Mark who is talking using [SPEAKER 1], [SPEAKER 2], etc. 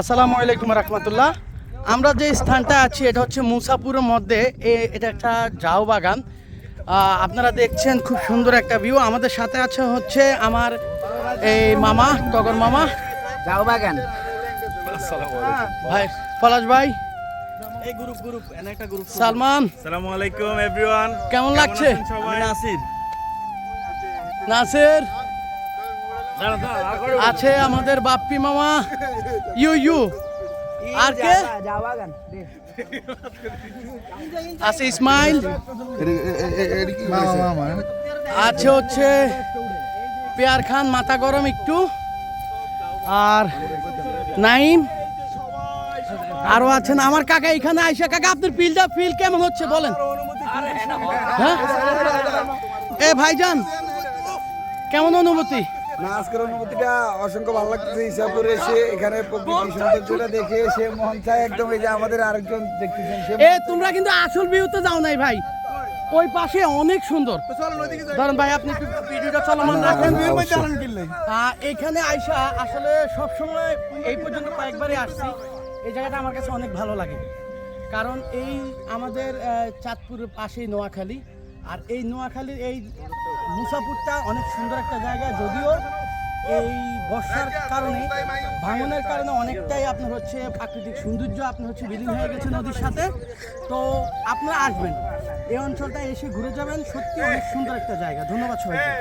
[SPEAKER 1] আসসালামু আলাইকুম রহমতুল্লাহ। আমরা যে স্থানটা আছি এটা হচ্ছে মুসাপুরের মধ্যে। এটা একটা ঝাউ বাগান। আপনারা দেখছেন খুব সুন্দর একটা ভিউ। আমাদের সাথে আছে হচ্ছে আমার এই মামা, টগর মামা।
[SPEAKER 2] ঝাউ বাগান
[SPEAKER 1] ভাই পলাশ ভাই,
[SPEAKER 3] এই গ্রুপ এনে একটা গ্রুপ।
[SPEAKER 1] সালমান,
[SPEAKER 3] আসসালামু আলাইকুম এভরিওয়ান।
[SPEAKER 1] কেমন লাগছে?
[SPEAKER 3] সবাই নাসির
[SPEAKER 1] নাসির আছে, আমাদের বাপ্পি মামা, ইউ আর কে
[SPEAKER 2] ঝাউ বাগান
[SPEAKER 1] আছে, ইসমাইল আছে, হচ্ছে পেয়ার খান, মাথা গরম একটু, আর নাইম আরো আছেন আমার কাকা এখানে আইসা। কাকা আপনার ফিল কেমন হচ্ছে বলেন? হ্যাঁ এ ভাইজান, কেমন অনুভূতি?
[SPEAKER 4] না, আজকের অনুভূতিটা অসংখ্য ভালো লাগতেছে। ইসাপুরে এসে এখানে প্রকৃতি সৌন্দর্যটা দেখে সে মন চায় একদম। এই যে আমাদের আরেকজন দেখতেছেন, সে
[SPEAKER 1] তোমরা কিন্তু আসল ভিউতে যাও নাই ভাই, ওই পাশে অনেক সুন্দর। ধরেন ভাই, আপনি একটু ভিডিওটা চলমান রাখেন। এখানে আইসা আসলে সবসময় এই পর্যন্ত কয়েকবারই আসছি। এই জায়গাটা আমার কাছে অনেক ভালো লাগে, কারণ এই আমাদের চাঁদপুরের পাশেই নোয়াখালী। আর এই নোয়াখালীর এই মুসাপুরটা অনেক সুন্দর একটা জায়গা, যদিও এই বর্ষার কারণে, ভাঙনের কারণে অনেকটাই আপনার হচ্ছে প্রাকৃতিক সৌন্দর্য আপনার হচ্ছে বিলীন হয়ে গেছে নদীর সাথে। তো আপনারা আসবেন, এই অঞ্চলটা এসে ঘুরে যাবেন, সত্যি অনেক সুন্দর একটা জায়গা। ধন্যবাদ সবাইকে।